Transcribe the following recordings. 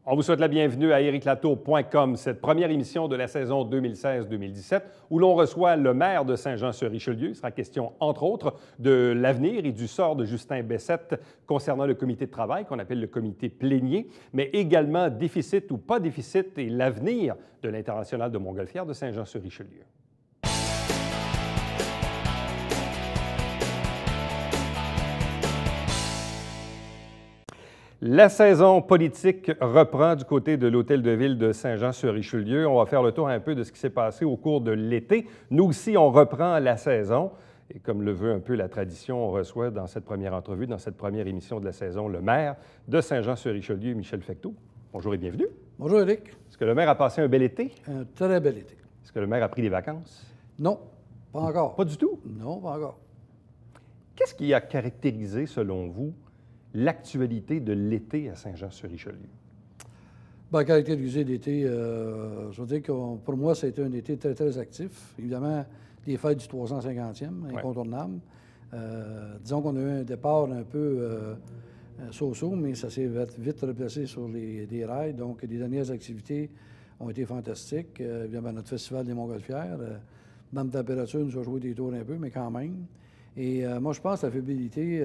On vous souhaite la bienvenue à ericlatour.com, cette première émission de la saison 2016-2017 où l'on reçoit le maire de Saint-Jean-sur-Richelieu. Il sera question, entre autres, de l'avenir et du sort de Justin Bessette concernant le comité de travail qu'on appelle le comité plénier, mais également déficit ou pas déficit et l'avenir de l'International de Montgolfière de Saint-Jean-sur-Richelieu. La saison politique reprend du côté de l'Hôtel de Ville de Saint-Jean-sur-Richelieu. On va faire le tour un peu de ce qui s'est passé au cours de l'été. Nous aussi, on reprend la saison. Et comme le veut un peu la tradition, on reçoit dans cette première entrevue, dans cette première émission de la saison, le maire de Saint-Jean-sur-Richelieu, Michel Fecteau. Bonjour et bienvenue. Bonjour, Éric. Est-ce que le maire a passé un bel été? Un très bel été. Est-ce que le maire a pris des vacances? Non, pas encore. Pas du tout? Non, pas encore. Qu'est-ce qui a caractérisé, selon vous, l'actualité de l'été à Saint-Jean-sur-Richelieu? Bien, caractérisé l'été, je veux dire que pour moi, ça a été un été très, très actif. Évidemment, les fêtes du 350e, incontournable. Disons qu'on a eu un départ un peu so-so, mais ça s'est vite replacé sur les rails. Donc, les dernières activités ont été fantastiques. Évidemment, notre festival des Montgolfières, dans la température, nous a joué des tours un peu, mais quand même. Et moi, je pense que la fiabilité,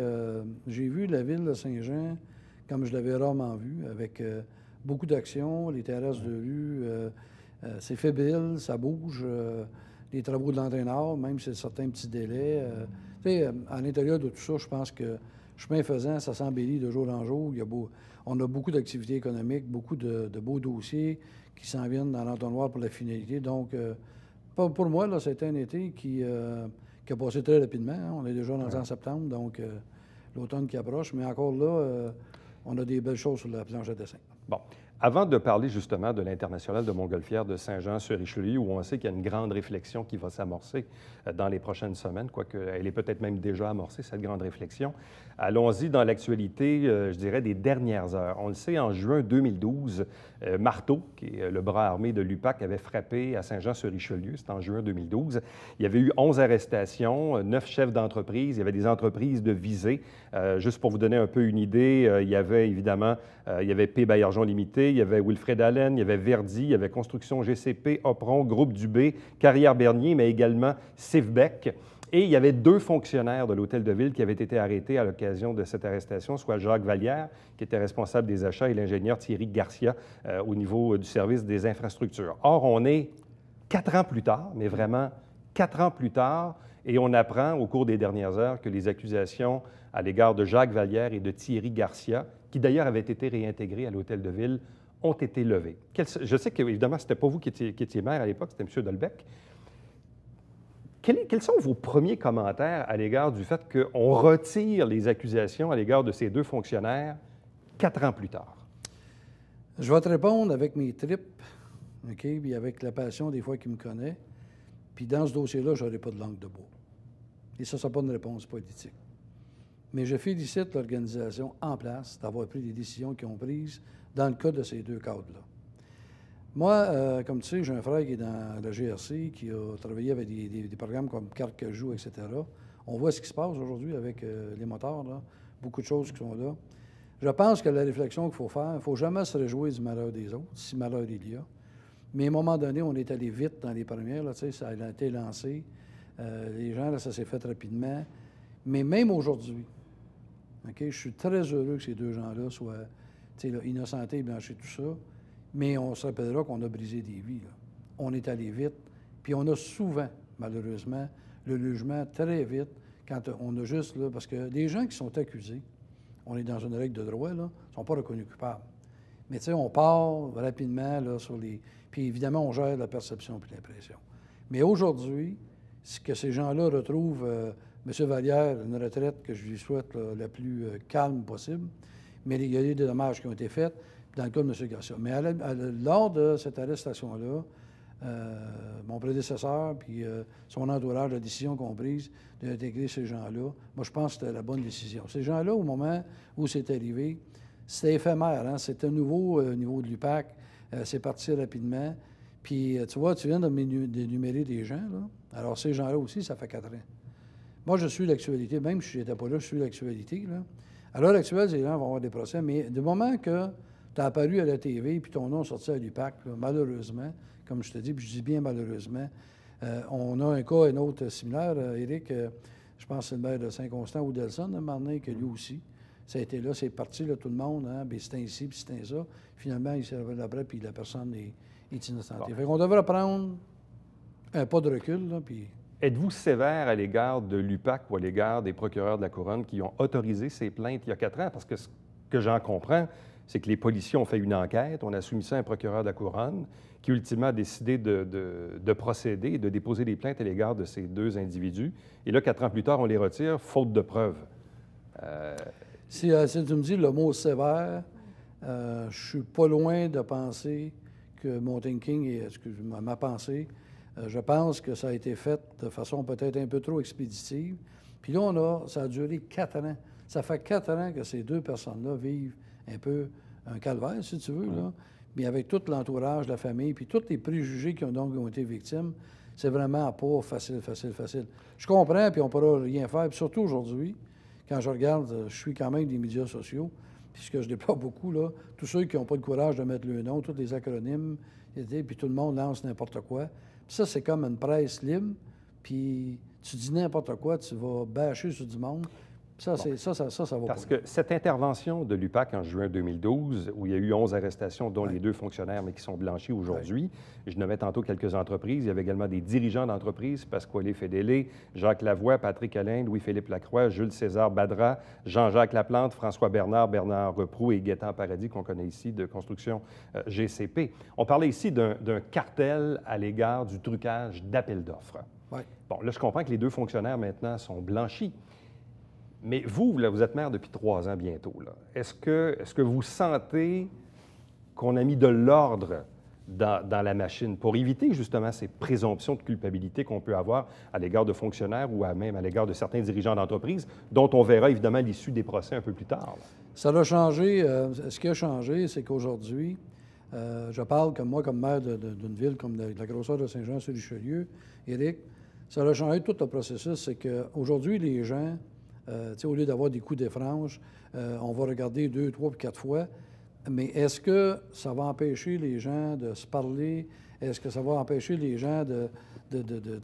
j'ai vu la ville de Saint-Jean comme je l'avais rarement vu, avec beaucoup d'actions, les terrasses de rue, c'est fébrile, ça bouge, les travaux de l'entraîneur, même si c'est certains petits délais. Tu sais, à l'intérieur de tout ça, je pense que chemin faisant, ça s'embellit de jour en jour. On a beaucoup d'activités économiques, beaucoup de beaux dossiers qui s'en viennent dans l'entonnoir pour la finalité. Donc, pour moi, là, c'était un été qui a passé très rapidement. Hein. On est déjà en septembre, donc l'automne qui approche. Mais encore là, on a des belles choses sur la planche à dessin. Bon. Avant de parler justement de l'International de Montgolfière de Saint-Jean-sur-Richelieu, où on sait qu'il y a une grande réflexion qui va s'amorcer dans les prochaines semaines, quoique elle est peut-être même déjà amorcée, cette grande réflexion, allons-y dans l'actualité, je dirais, des dernières heures. On le sait, en juin 2012, Marteau, qui est le bras armé de l'UPAC, avait frappé à Saint-Jean-sur-Richelieu. C'était en juin 2012. Il y avait eu 11 arrestations, 9 chefs d'entreprise. Il y avait des entreprises de visée. Juste pour vous donner un peu une idée, il y avait évidemment, il y avait P. Baillargeon Limité, il y avait Wilfred Allen, il y avait Verdi, il y avait Construction GCP, Opron, Groupe Dubé, Carrière Bernier, mais également Sivbec. Et il y avait 2 fonctionnaires de l'Hôtel de Ville qui avaient été arrêtés à l'occasion de cette arrestation, soit Jacques Vallière, qui était responsable des achats, et l'ingénieur Thierry Garcia au niveau du service des infrastructures. Or, on est 4 ans plus tard, mais vraiment 4 ans plus tard, et on apprend au cours des dernières heures que les accusations à l'égard de Jacques Vallière et de Thierry Garcia, qui d'ailleurs avaient été réintégrés à l'Hôtel de Ville, ont été levées. Je sais qu'évidemment, ce n'était pas vous qui étiez maire à l'époque, c'était M. Dolbec. Quels sont vos premiers commentaires à l'égard du fait qu'on retire les accusations à l'égard de ces 2 fonctionnaires 4 ans plus tard? Je vais te répondre avec mes tripes, OK, puis avec la passion des fois qui me connaît. Puis dans ce dossier-là, je n'aurai pas de langue de bois. Et ça, ce n'est pas une réponse politique. Mais je félicite l'organisation en place d'avoir pris les décisions qu'ils ont prises dans le cas de ces 2 cadres-là. Moi, comme tu sais, j'ai un frère qui est dans la GRC, qui a travaillé avec des programmes comme Carte que joue, etc. On voit ce qui se passe aujourd'hui avec les moteurs, là. Beaucoup de choses qui sont là. Je pense que la réflexion qu'il faut faire, il ne faut jamais se réjouir du malheur des autres, si malheur il y a. Mais à un moment donné, on est allé vite dans les premières, là, tu sais, ça a été lancé. Les gens, là, ça s'est fait rapidement. Mais même aujourd'hui, OK, je suis très heureux que ces 2 gens-là soient, tu sais, là, innocentés, blanchis, tout ça. Mais on se rappellera qu'on a brisé des vies, là. On est allé vite. Puis on a souvent, malheureusement, le jugement très vite quand on a juste, là, parce que les gens qui sont accusés, on est dans une règle de droit, là, ne sont pas reconnus coupables. Mais tu sais, on part rapidement, là, sur les... Puis évidemment, on gère la perception puis l'impression. Mais aujourd'hui, ce que ces gens-là retrouvent, M. Vallière, une retraite que je lui souhaite là, la plus calme possible, mais il y a eu des dommages qui ont été faits dans le cas de M. Garcia. Mais lors de cette arrestation-là, mon prédécesseur puis son entourage, la décision qu'on a prise d'intégrer ces gens-là, moi, je pense que c'était la bonne décision. Ces gens-là, au moment où c'est arrivé, c'était éphémère. Hein? C'était nouveau au niveau de l'UPAC. C'est parti rapidement. Puis, tu vois, tu viens d'énumérer des gens, là. Alors, ces gens-là aussi, ça fait 4 ans. Moi, je suis l'actualité. Même si je n'étais pas là, je suis l'actualité, là. À l'heure actuelle, ces gens vont avoir des procès. Mais du moment que tu as apparu à la TV, puis ton nom sorti à l'UPAC, là, malheureusement, comme je te dis, puis je dis bien malheureusement. On a un cas, un autre similaire, Éric, je pense que c'est le maire de Saint-Constant ou d'Elson, à un moment donné, que lui aussi, ça a été là, c'est parti, là, tout le monde, hein, bien, c'était ici, puis c'était ça. Finalement, il s'est revenu après, puis la personne est innocentée. Fait qu'on devrait prendre un pas de recul, là, puis... Êtes-vous sévère à l'égard de l'UPAC ou à l'égard des procureurs de la Couronne qui ont autorisé ces plaintes il y a 4 ans? Parce que ce que j'en comprends, c'est que les policiers ont fait une enquête, on a soumis ça à un procureur de la Couronne qui, ultimement, a décidé de procéder et de déposer des plaintes à l'égard de ces 2 individus. Et là, 4 ans plus tard, on les retire, faute de preuves. Si tu me dis le mot sévère, je suis pas loin de penser que mon thinking est, excuse-moi, ma pensée, je pense que ça a été fait de façon peut-être un peu trop expéditive. Puis là, ça a duré 4 ans. Ça fait 4 ans que ces 2 personnes-là vivent un peu un calvaire, si tu veux, là. Mais avec tout l'entourage, la famille, puis tous les préjugés qui ont été victimes, c'est vraiment pas facile. Je comprends, puis on ne pourra rien faire. Puis surtout aujourd'hui, quand je regarde, je suis quand même des médias sociaux, puis ce que je déplore beaucoup, là, tous ceux qui n'ont pas le courage de mettre le nom, tous les acronymes, puis tout le monde lance n'importe quoi. Puis ça, c'est comme une presse libre, puis tu dis n'importe quoi, tu vas bâcher sur du monde. Ça, ça va pas. Parce que cette intervention de l'UPAC en juin 2012, où il y a eu 11 arrestations, dont les 2 fonctionnaires, mais qui sont blanchis aujourd'hui, je nommais tantôt quelques entreprises. Il y avait également des dirigeants d'entreprises, Pasquale Fedele, Jacques Lavoie, Patrick Alain, Louis-Philippe Lacroix, Jules César Badra, Jean-Jacques Laplante, François Bernard, Bernard Reproux et Gaétan Paradis, qu'on connaît ici, de Construction GCP. On parlait ici d'un cartel à l'égard du trucage d'appels d'offres. Ouais. Bon, là, je comprends que les 2 fonctionnaires, maintenant, sont blanchis. Mais vous, là, vous êtes maire depuis 3 ans bientôt. Est-ce que vous sentez qu'on a mis de l'ordre dans la machine pour éviter justement ces présomptions de culpabilité qu'on peut avoir à l'égard de fonctionnaires ou même à l'égard de certains dirigeants d'entreprise, dont on verra évidemment l'issue des procès un peu plus tard? Ça a changé. Ce qui a changé, c'est qu'aujourd'hui, je parle comme moi, comme maire d'une ville comme de la grosseur de Saint-Jean-sur-Richelieu, Éric, ça a changé tout le processus. C'est qu'aujourd'hui, les gens... au lieu d'avoir des coups de franges, on va regarder 2, 3 puis 4 fois. Mais est-ce que ça va empêcher les gens de se parler? Est-ce que ça va empêcher les gens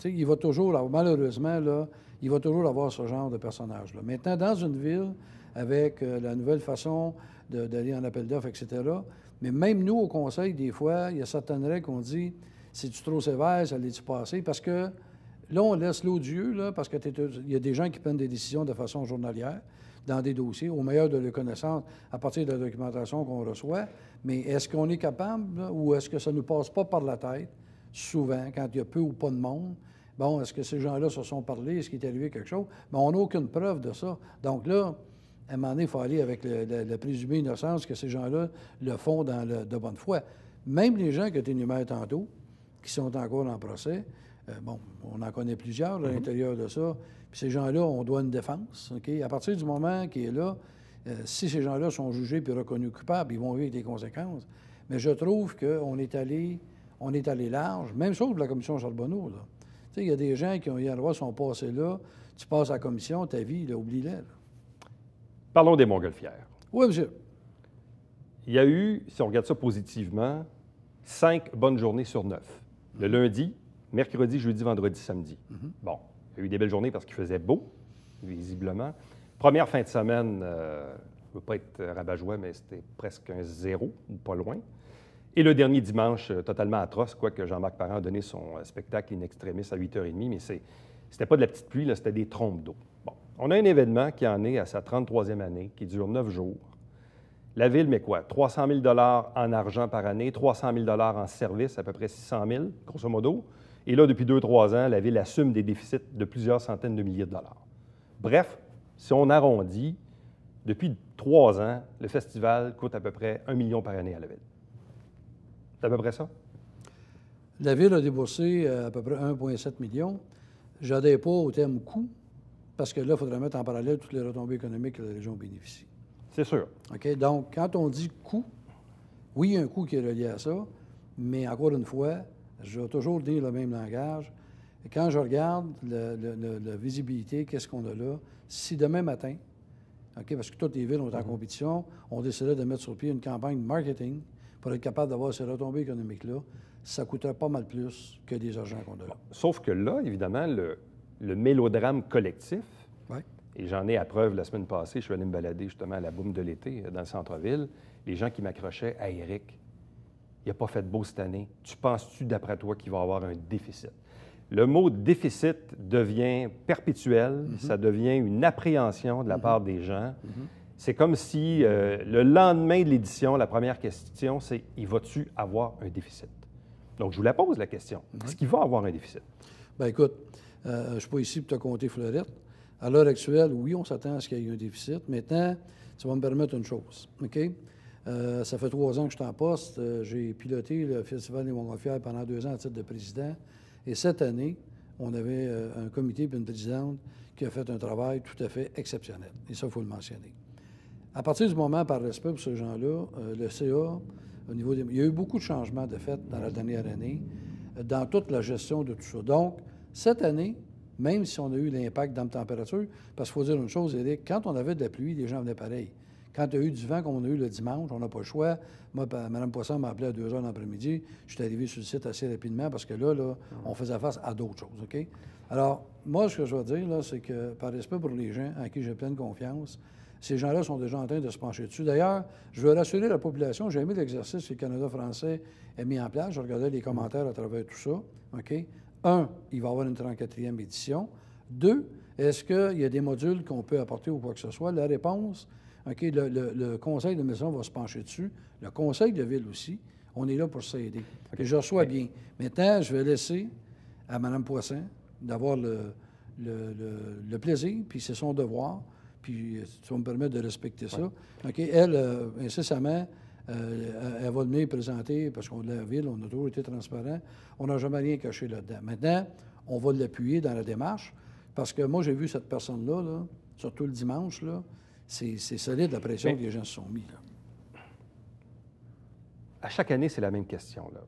il va toujours, malheureusement, là, il va toujours avoir ce genre de personnage-là. Maintenant, dans une ville, avec la nouvelle façon d'aller en appel d'offres, etc., mais même nous, au conseil, des fois, il y a certaines règles qu'on dit, c'est-tu trop sévère, ça l'est-tu passé? Parce que là, on laisse l'odieux, là, parce qu'il y a des gens qui prennent des décisions de façon journalière dans des dossiers, au meilleur de leurs connaissances, à partir de la documentation qu'on reçoit. Mais est-ce qu'on est capable, là, ou est-ce que ça ne nous passe pas par la tête, souvent, quand il y a peu ou pas de monde? Bon, est-ce que ces gens-là se sont parlé? Est-ce qu'il est arrivé quelque chose? Mais on n'a aucune preuve de ça. Donc là, à un moment donné, il faut aller avec la présumée innocence que ces gens-là le font de bonne foi. Même les gens que tu énumères tantôt, qui sont encore en procès, bon, on en connaît plusieurs là, à l'intérieur de ça. Puis ces gens-là, on doit une défense. OK? À partir du moment qu'il est là, si ces gens-là sont jugés puis reconnus coupables, ils vont vivre des conséquences. Mais je trouve qu'on est allé large. Même chose pour la commission Charbonneau. Là. Tu sais, il y a des gens qui ont eu le droit, sont passés là. Tu passes à la commission, ta vie, oublie-la. Là. Parlons des Montgolfières. Oui, monsieur. Il y a eu, si on regarde ça positivement, 5 bonnes journées sur 9. Le lundi, mercredi, jeudi, vendredi, samedi. Bon, il y a eu des belles journées parce qu'il faisait beau, visiblement. Première fin de semaine, je ne veux pas être rabat-joie, mais c'était presque un 0, ou pas loin. Et le dernier dimanche, totalement atroce, quoique Jean-Marc Parent a donné son spectacle in extremis à 8h30, mais c'était pas de la petite pluie, là, c'était des trompes d'eau. Bon, on a un événement qui en est à sa 33e année, qui dure 9 jours. La Ville met quoi? 300 000 en argent par année, 300 000 en services, à peu près 600 000, grosso modo. Et là, depuis 2-3 ans, la Ville assume des déficits de plusieurs centaines de milliers de dollars. Bref, si on arrondit, depuis 3 ans, le festival coûte à peu près 1 million par année à la Ville. C'est à peu près ça? La Ville a déboursé à peu près 1,7 million. Je n'adhère pas au terme coût, parce que là, il faudrait mettre en parallèle toutes les retombées économiques que la région bénéficie. C'est sûr. OK? Donc, quand on dit coût, oui, il y a un coût qui est relié à ça, mais encore une fois, je vais toujours dire le même langage. Et quand je regarde la visibilité, qu'est-ce qu'on a là? Si demain matin, OK, parce que toutes les villes ont été en compétition. On décidait de mettre sur pied une campagne de marketing pour être capable d'avoir ces retombées économiques-là. Ça coûterait pas mal plus que des argents qu'on a. Sauf que là, évidemment, le mélodrame collectif, Ouais. et j'en ai à preuve la semaine passée, je suis allé me balader justement à la boum de l'été dans le centre-ville, les gens qui m'accrochaient à Éric, il n'a pas fait beau cette année. Tu penses-tu, d'après toi, qu'il va y avoir un déficit? Le mot déficit devient perpétuel, ça devient une appréhension de la part des gens. C'est comme si le lendemain de l'édition, la première question, c'est « il va-tu avoir un déficit? » Donc, je vous la pose, la question. Est-ce qu'il va avoir un déficit? Bien, écoute, je ne suis pas ici pour te compter fleurette. À l'heure actuelle, oui, on s'attend à ce qu'il y ait un déficit. Maintenant, tu vas me permettre une chose, OK? Ça fait 3 ans que je suis en poste. J'ai piloté le Festival des Montgolfières pendant 2 ans à titre de président. Et cette année, on avait un comité et une présidente qui a fait un travail tout à fait exceptionnel. Et ça, il faut le mentionner. À partir du moment, par respect pour ces gens-là, le CA, au niveau des... il y a eu beaucoup de changements de fait dans la dernière année, dans toute la gestion de tout ça. Donc, cette année, même si on a eu l'impact dans la température, parce qu'il faut dire une chose, Éric, quand on avait de la pluie, les gens venaient pareil. Quand il y a eu du vent, comme on a eu le dimanche, on n'a pas le choix. Moi, Mme Poisson m'a appelé à 2 heures l'après-midi. Je suis arrivé sur le site assez rapidement parce que là, on faisait face à d'autres choses, OK? Alors, moi, ce que je veux dire, là, c'est que, par respect pour les gens à qui j'ai pleine confiance, ces gens-là sont déjà en train de se pencher dessus. D'ailleurs, je veux rassurer la population. J'ai aimé l'exercice que le Canada français a mis en place. Je regardais les commentaires à travers tout ça, OK? 1, il va y avoir une 34e édition. 2, est-ce qu'il y a des modules qu'on peut apporter ou quoi que ce soit? La réponse... OK, le conseil de maison va se pencher dessus. Le conseil de ville aussi. On est là pour s'aider. Okay. Et je reçois bien. Maintenant, je vais laisser à Mme Poisson d'avoir le plaisir, puis c'est son devoir, puis tu vas me permettre de respecter ça. OK, elle, incessamment, elle va venir présenter, parce qu'on est la ville, on a toujours été transparent, on n'a jamais rien caché là-dedans. Maintenant, on va l'appuyer dans la démarche, parce que moi, j'ai vu cette personne-là, là, surtout le dimanche, là, c'est solide la pression que les gens se sont mis. Là. À chaque année, c'est la même question. Là.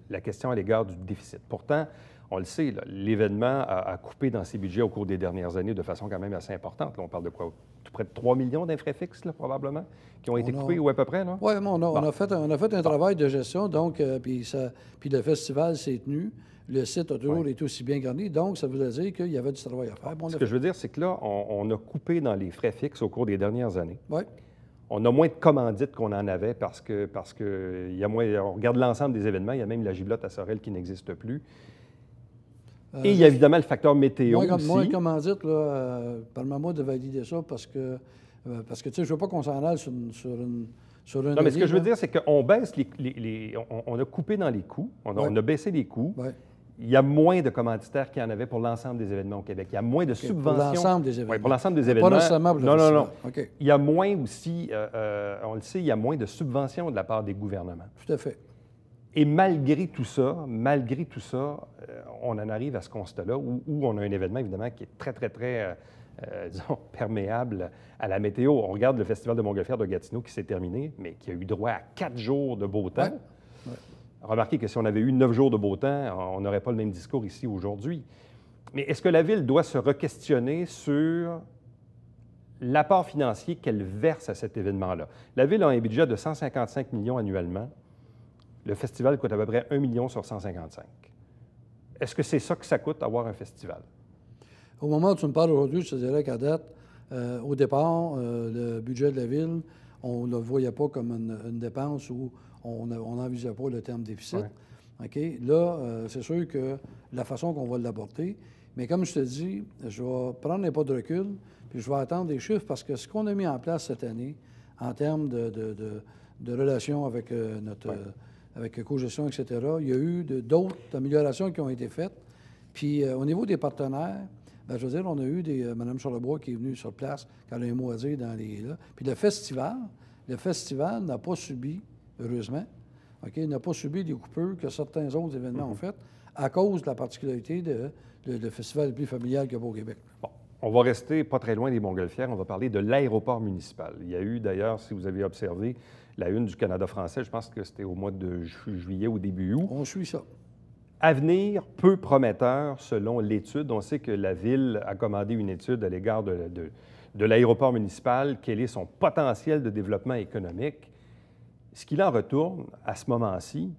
La question à l'égard du déficit. Pourtant, on le sait, l'événement a coupé dans ses budgets au cours des dernières années de façon quand même assez importante. Là, on parle de quoi? Tout près de 3 millions de frais fixes, là, probablement, qui ont été coupés, ou à peu près, non? Oui, on a fait un travail de gestion, donc, puis le festival s'est tenu. Le site a toujours été aussi bien garni, donc ça veut dire qu'il y avait du travail à faire. Ce que je veux dire, c'est que là, on a coupé dans les frais fixes au cours des dernières années. Oui. On a moins de commandites qu'on en avait parce que il y a moins, on regarde l'ensemble des événements, il y a même la giblotte à Sorel qui n'existe plus. Et il y a évidemment le facteur météo aussi. Moins de commandites, là, permets-moi de valider ça parce que tu sais, je ne veux pas qu'on s'en aille sur un... Non, mais ce que je veux dire, c'est qu'on baisse on a coupé dans les coûts, on a baissé les coûts. Oui. Il y a moins de commanditaires qu'il y en avait pour l'ensemble des événements au Québec. Il y a moins de subventions. Pour l'ensemble des événements. Oui, pour l'ensemble des événements. Pas nécessairement pour le festival. Non. Okay. Il y a moins aussi, on le sait, il y a moins de subventions de la part des gouvernements. Tout à fait. Et malgré tout ça, on en arrive à ce constat-là où on a un événement, évidemment, qui est très, très, très, disons, perméable à la météo. On regarde le Festival de Montgolfière de Gatineau qui s'est terminé, mais qui a eu droit à 4 jours de beau temps. Ouais. Remarquez que si on avait eu 9 jours de beau temps, on n'aurait pas le même discours ici aujourd'hui. Mais est-ce que la Ville doit se re-questionner sur l'apport financier qu'elle verse à cet événement-là? La Ville a un budget de 155 millions annuellement. Le festival coûte à peu près 1 million sur 155. Est-ce que c'est ça que ça coûte, avoir un festival? Au moment où tu me parles aujourd'hui, je te dirais qu'à date, au départ, le budget de la Ville, on ne le voyait pas comme une dépense où on n'envisageait pas le terme déficit. Ouais. OK? Là, c'est sûr que la façon qu'on va l'aborder, mais comme je te dis, je vais prendre un pas de recul, puis je vais attendre des chiffres, parce que ce qu'on a mis en place cette année, en termes de relations avec avec co-gestion, etc., il y a eu d'autres améliorations qui ont été faites. Puis au niveau des partenaires, bien, je veux dire, on a eu Mme Charlebois qui est venue sur place, quand elle a un mot à dire dans les... Là. Puis le festival n'a pas subi, heureusement, OK, n'a pas subi les coupures que certains autres événements ont faites à cause de la particularité de festival le plus familial qu'il y a au Québec. Bon, on va rester pas très loin des Montgolfières, on va parler de l'aéroport municipal. Il y a eu d'ailleurs, si vous avez observé, la une du Canada français, je pense que c'était au mois de juillet ou début août. On suit ça. Avenir peu prometteur selon l'étude. On sait que la Ville a commandé une étude à l'égard de l'aéroport municipal, quel est son potentiel de développement économique. Ce qu'il en retourne à ce moment-ci,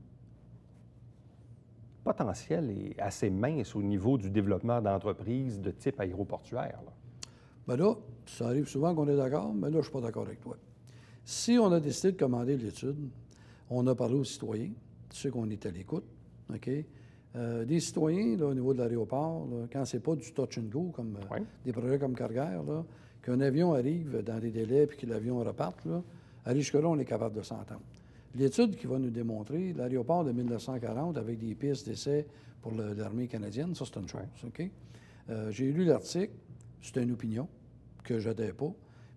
le potentiel est assez mince au niveau du développement d'entreprises de type aéroportuaire. Là. Bien là, ça arrive souvent qu'on est d'accord, mais là, je ne suis pas d'accord avec toi. Si on a décidé de commander l'étude, on a parlé aux citoyens, ceux qu'on est à l'écoute, OK? Des citoyens, là, au niveau de l'aéroport, là, quand c'est pas du touch and go, comme des projets comme Carguaire, là, qu'un avion arrive dans des délais puis que l'avion reparte, là, aller jusque-là, on est capable de s'entendre. L'étude qui va nous démontrer l'aéroport de 1940 avec des pistes d'essai pour l'armée canadienne, ça, c'est une chose, OK? J'ai lu l'article, c'est une opinion que je n'adhère pas,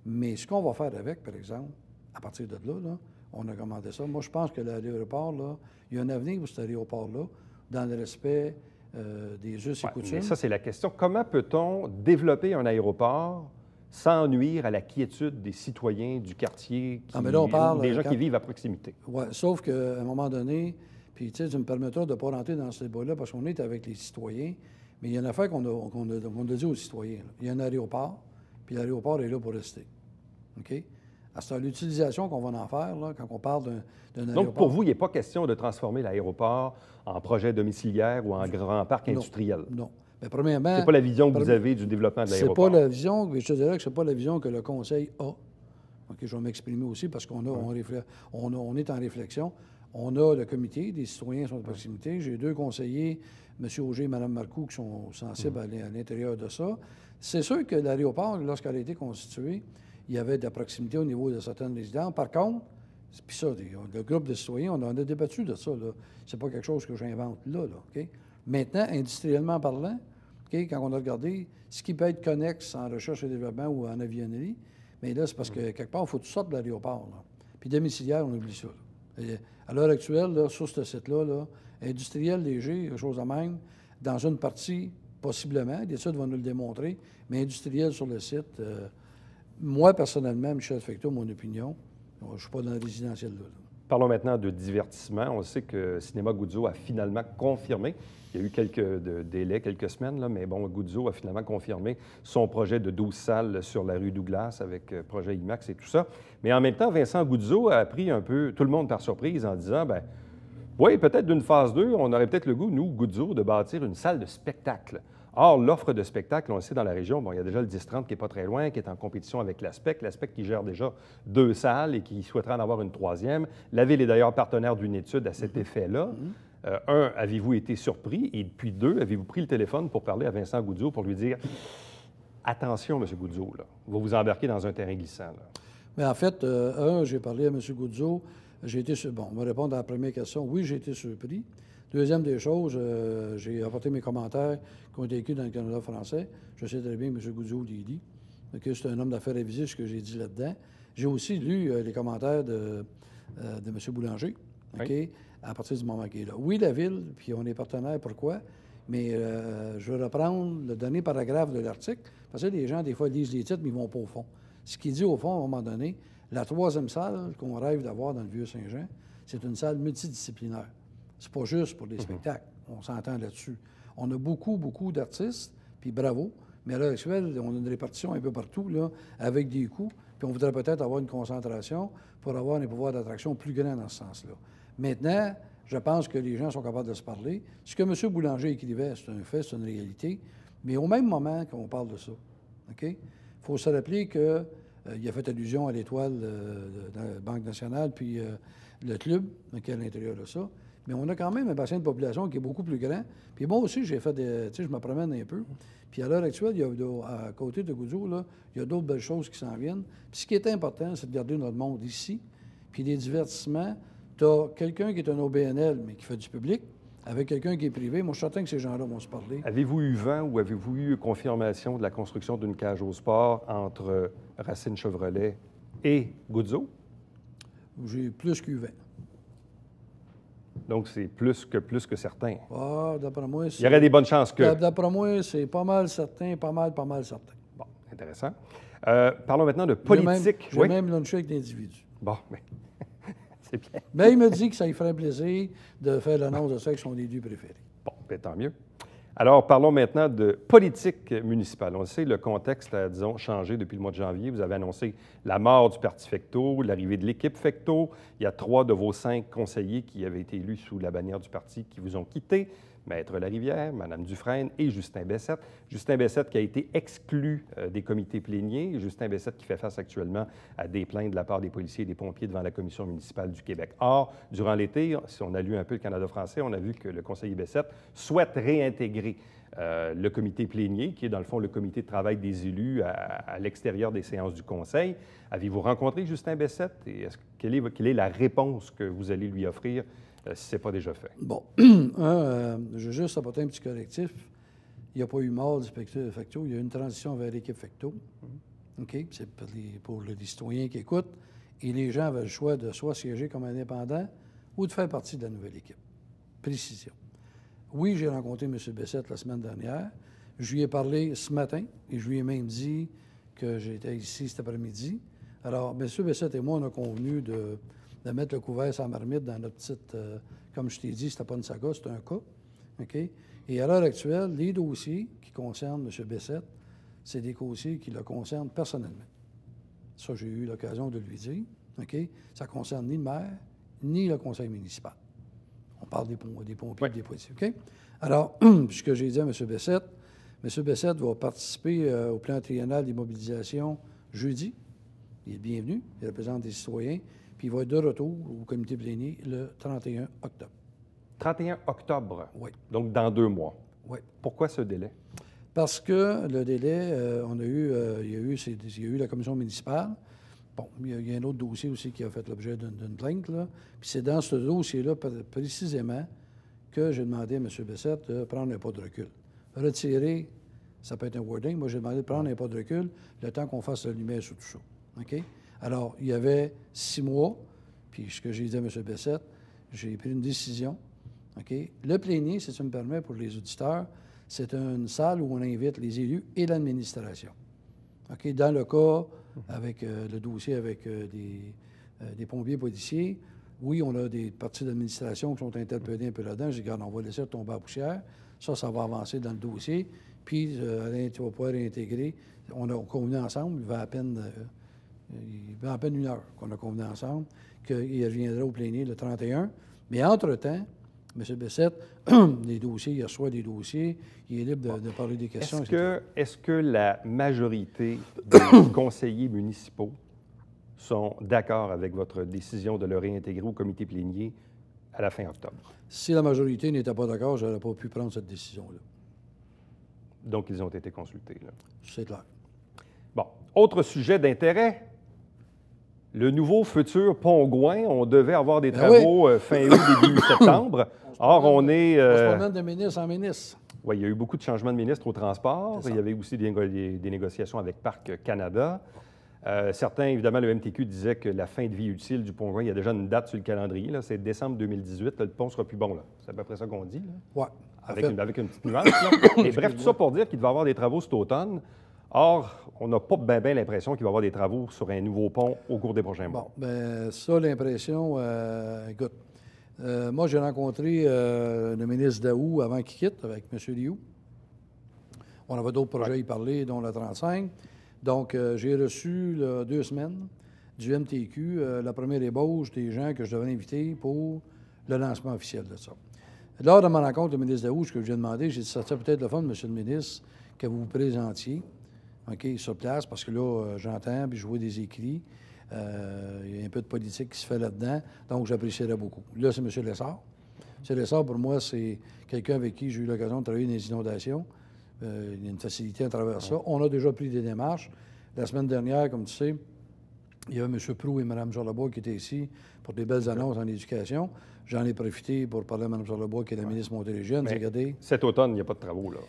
mais ce qu'on va faire avec, par exemple, à partir de là, on a commandé ça. Moi, je pense que l'aéroport, là, il y a un avenir pour cet aéroport-là, dans le respect des us et coutumes. Mais ça, c'est la question. Comment peut-on développer un aéroport sans nuire à la quiétude des citoyens du quartier, mais là, on parle, des gens qui vivent à proximité? Oui, sauf qu'à un moment donné, puis tu sais, tu me permettras de ne pas rentrer dans ce débat-là parce qu'on est avec les citoyens, mais il y a une affaire qu'on a dit aux citoyens. Là. Il y a un aéroport, puis l'aéroport est là pour rester. OK? C'est l'utilisation qu'on va en faire là, quand on parle d'un aéroport. Donc, pour vous, il n'est pas question de transformer l'aéroport en projet domiciliaire ou en grand parc industriel? Non. Mais premièrement... C'est pas la vision que vous avez du développement de l'aéroport? C'est pas la vision, je te dirais que c'est pas la vision que le Conseil a. OK, je vais m'exprimer aussi parce qu'on on est en réflexion. On a le comité, des citoyens sont de proximité. J'ai 2 conseillers, M. Auger et Mme Marcoux, qui sont sensibles à l'intérieur de ça. C'est sûr que l'aéroport, lorsqu'il a été constitué, il y avait de la proximité au niveau de certaines résidences. Par contre, puis ça, le groupe de citoyens, on en a débattu de ça. C'est pas quelque chose que j'invente là. OK? Maintenant, industriellement parlant, OK, quand on a regardé ce qui peut être connexe en recherche et développement ou en avionnerie, mais là, c'est parce que quelque part, il faut que tu sortes de l'aéroport. Là. Puis domiciliaire, on oublie ça. À l'heure actuelle, là, sur ce site-là, là, industriel, léger, chose de même, dans une partie, possiblement, l'étude va nous le démontrer, mais industriel sur le site, moi, personnellement, Michel Fecteau, mon opinion, je ne suis pas dans le résidentiel là. Parlons maintenant de divertissement. On sait que Cinéma Guzzo a finalement confirmé, il y a eu quelques délais, quelques semaines, là, mais bon, Guzzo a finalement confirmé son projet de 12 salles sur la rue Douglas avec projet IMAX et tout ça. Mais en même temps, Vincent Guzzo a pris un peu tout le monde par surprise en disant, bien, oui, peut-être d'une phase 2, on aurait peut-être le goût, nous, Guzzo, de bâtir une salle de spectacle. Or, l'offre de spectacle, on le sait, dans la région, bon, il y a déjà le 10-30 qui n'est pas très loin, qui est en compétition avec l'ASPEC. L'ASPEC qui gère déjà 2 salles et qui souhaiterait en avoir une 3e. La Ville est d'ailleurs partenaire d'une étude à cet effet-là. Un, avez-vous été surpris? Et puis 2, avez-vous pris le téléphone pour parler à Vincent Guzzo pour lui dire « Attention, M. Guzzo, là, vous vous embarquez dans un terrain glissant. » Mais en fait, j'ai parlé à M. Guzzo. Bon, on va répondre à la première question. Oui, j'ai été surpris. Deuxième des choses, j'ai apporté mes commentaires qui ont été écrits dans le Canada français. Je sais très bien que M. Guzzo l'a dit. C'est un homme d'affaires révisé, ce que j'ai dit là-dedans. J'ai aussi lu les commentaires de M. Boulanger, okay, à partir du moment qu'il est là. Oui, la Ville, puis on est partenaire, pourquoi? Mais je vais reprendre le dernier paragraphe de l'article, parce que les gens, des fois, lisent les titres, mais ils ne vont pas au fond. Ce qu'il dit, au fond, à un moment donné, la 3e salle qu'on rêve d'avoir dans le Vieux-Saint-Jean, c'est une salle multidisciplinaire. C'est pas juste pour les spectacles. On s'entend là-dessus. On a beaucoup d'artistes, puis bravo, mais à l'heure actuelle, on a une répartition un peu partout, là, avec des coûts, puis on voudrait peut-être avoir une concentration pour avoir un pouvoir d'attraction plus grand dans ce sens-là. Maintenant, je pense que les gens sont capables de se parler. Ce que M. Boulanger écrivait, c'est un fait, c'est une réalité, mais au même moment qu'on parle de ça, OK? Il faut se rappeler qu'il a fait allusion à l'étoile de la Banque nationale, puis le club, qui est à l'intérieur de ça. Mais on a quand même un bassin de population qui est beaucoup plus grand. Puis moi aussi, j'ai fait des... Tu sais, je me promène un peu. Puis à l'heure actuelle, il y a, à côté de Guzzo, là, il y a d'autres belles choses qui s'en viennent. Puis ce qui est important, c'est de garder notre monde ici. Puis les divertissements, tu as quelqu'un qui est un OBNL, mais qui fait du public, avec quelqu'un qui est privé. Moi, je suis certain que ces gens-là vont se parler. Avez-vous eu vent ou avez-vous eu confirmation de la construction d'une cage au sport entre Racine Chevrolet et Guzzo? J'ai plus qu'eu vent. Donc, c'est plus que certain. Ah, d'après moi, il y aurait des bonnes chances que... D'après moi, c'est pas mal certain, pas mal certain. Bon, intéressant. Parlons maintenant de politique. J'ai même lunché avec l'individu. Bon, mais c'est bien. Mais il me dit que ça lui ferait plaisir de faire l'annonce de ça avec son élu préféré. Bon, bien, tant mieux. Alors, parlons maintenant de politique municipale. On le sait, le contexte a, disons, changé depuis le mois de janvier. Vous avez annoncé la mort du Parti Fecteau, l'arrivée de l'équipe Fecteau. Il y a 3 de vos 5 conseillers qui avaient été élus sous la bannière du parti qui vous ont quitté. Maître Larivière, Mme Dufresne et Justin Bessette. Justin Bessette qui a été exclu des comités pléniers. Justin Bessette qui fait face actuellement à des plaintes de la part des policiers et des pompiers devant la Commission municipale du Québec. Or, durant l'été, si on a lu un peu le Canada français, on a vu que le conseiller Bessette souhaite réintégrer le comité plénier, qui est dans le fond le comité de travail des élus à l'extérieur des séances du Conseil. Avez-vous rencontré Justin Bessette et quelle est la réponse que vous allez lui offrir si ce n'est pas déjà fait? Bon, je veux juste apporter un petit correctif. Il n'y a pas eu mort du Fecteau, il y a eu une transition vers l'équipe Fecteau. OK? C'est pour les citoyens qui écoutent. Et les gens avaient le choix de soit siéger comme indépendants ou de faire partie de la nouvelle équipe. Précision. Oui, j'ai rencontré M. Bessette la semaine dernière. Je lui ai parlé ce matin et je lui ai même dit que j'étais ici cet après-midi. Alors, M. Bessette et moi, on a convenu de mettre le couvert sur la marmite dans notre petite... comme je t'ai dit, c'était pas une saga, c'était un cas. OK? Et à l'heure actuelle, les dossiers qui concernent M. Bessette, c'est des dossiers qui le concernent personnellement. Ça, j'ai eu l'occasion de lui dire. OK? Ça ne concerne ni le maire, ni le conseil municipal. On parle des pompiers et des policiers. OK? Alors, ce que j'ai dit à M. Bessette va participer au plan triennal d'immobilisation jeudi. Il est bienvenu, il représente des citoyens. Puis il va être de retour au comité plénier le 31 octobre. 31 octobre? Oui. Donc dans 2 mois? Oui. Pourquoi ce délai? Parce que le délai, il y a eu la commission municipale. Bon, il y a un autre dossier aussi qui a fait l'objet d'une plainte, là. Puis c'est dans ce dossier-là, précisément, que j'ai demandé à M. Bessette de prendre un pas de recul. Retirer, ça peut être un wording, moi j'ai demandé de prendre un pas de recul le temps qu'on fasse la lumière sur tout ça. OK? Alors, il y avait 6 mois, puis ce que j'ai dit à M. Bessette, j'ai pris une décision. OK? Le plénier, si tu me permets, pour les auditeurs, c'est une salle où on invite les élus et l'administration. OK? Dans le cas, avec le dossier avec des pompiers policiers, oui, on a des parties d'administration qui sont interpellées un peu là-dedans. J'ai dit, regarde, on va laisser tomber à la poussière. Ça va avancer dans le dossier. Puis, tu vas pouvoir réintégrer. On a convenu ensemble, il va à peine 1 heure qu'on a convenu ensemble, qu'il reviendra au plénier le 31. Mais entre-temps, M. Bessette, les dossiers, il reçoit des dossiers, il est libre de parler des questions. Est-ce que la majorité des conseillers municipaux sont d'accord avec votre décision de le réintégrer au comité plénier à la fin octobre? Si la majorité n'était pas d'accord, je n'aurais pas pu prendre cette décision-là. Donc, ils ont été consultés, là. C'est clair. Bon. Autre sujet d'intérêt, le nouveau futur pont Gouin. On devait avoir des travaux fin août, début septembre. Or, on est... On se promène de ministre en ministre. Oui, il y a eu beaucoup de changements de ministres au transport. Il y avait aussi des négociations avec Parc Canada. Certains, évidemment, le MTQ disait que la fin de vie utile du pont Gouin, il y a déjà une date sur le calendrier. C'est décembre 2018. Là, le pont ne sera plus bon. C'est à peu près ça qu'on dit. Oui. Avec une petite nuance. Et bref, tout ça pour dire qu'il va y avoir des travaux cet automne. Or, on n'a pas bien l'impression qu'il va y avoir des travaux sur un nouveau pont au cours des prochains mois. Bon, bien, ça, l'impression, écoute, moi, j'ai rencontré le ministre Daou avant qu'il quitte, avec M. Liu. On avait d'autres projets à y parler, dont la 35. Donc, j'ai reçu, 2 semaines, du MTQ, la première ébauche des gens que je devais inviter pour le lancement officiel de ça. Lors de ma rencontre, le ministre Daou, ce que je lui ai demandé, j'ai dit, ça serait peut-être le fun, M. le ministre, que vous vous présentiez, OK, sur place, parce que là, j'entends, puis je vois des écrits. Il y a un peu de politique qui se fait là-dedans, donc j'apprécierais beaucoup. Là, c'est M. Lessard. M. Lessard, pour moi, c'est quelqu'un avec qui j'ai eu l'occasion de travailler dans les inondations. Il y a une facilité à travers ça. On a déjà pris des démarches. La semaine dernière, comme tu sais, il y avait M. Proulx et Mme Charlebois qui étaient ici pour des belles annonces en éducation. J'en ai profité pour parler à Mme Charlebois, qui est la ministre Montérégienne. Regardez. Cet automne, il n'y a pas de travaux, là.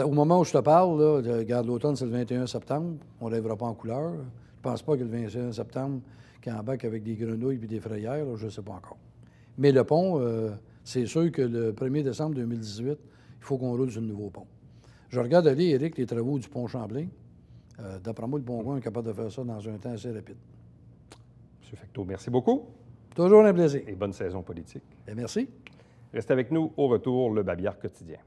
Au moment où je te parle, là, regarde, l'automne, c'est le 21 septembre. On ne lèvera pas en couleur. Je ne pense pas que le 21 septembre, qu'il embarque avec des grenouilles et des frayères, là, je ne sais pas encore. Mais le pont, c'est sûr que le 1er décembre 2018, il faut qu'on roule sur le nouveau pont. Je regarde aller, Éric, les travaux du pont Champlain. D'après moi, le Pont Gouin est capable de faire ça dans un temps assez rapide. M. Fecteau, merci beaucoup. Toujours un plaisir. Et bonne saison politique. Bien, merci. Restez avec nous. Au retour, le Babillard quotidien.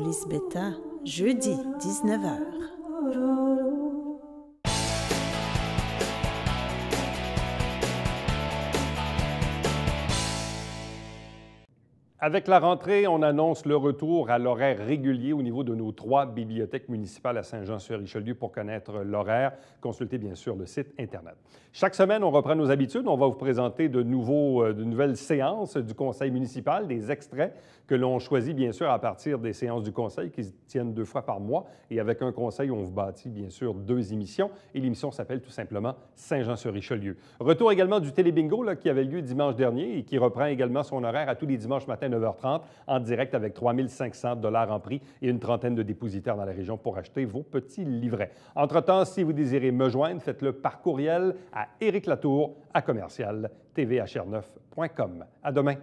Police Beta, jeudi 19h. Avec la rentrée, on annonce le retour à l'horaire régulier au niveau de nos 3 bibliothèques municipales à Saint-Jean-sur-Richelieu. Pour connaître l'horaire, consultez bien sûr le site Internet. Chaque semaine, on reprend nos habitudes. On va vous présenter de nouvelles séances du conseil municipal, des extraits que l'on choisit bien sûr à partir des séances du conseil qui se tiennent 2 fois par mois. Et avec un conseil, on vous bâtit bien sûr 2 émissions. Et l'émission s'appelle tout simplement Saint-Jean-sur-Richelieu. Retour également du Télébingo qui avait lieu dimanche dernier et qui reprend également son horaire à tous les dimanches matin 9h30 en direct avec 3 500 $ en prix et une trentaine de dépositaires dans la région pour acheter vos petits livrets. Entre-temps, si vous désirez me joindre, faites-le par courriel à ericlatour@tvhr9.com. À demain.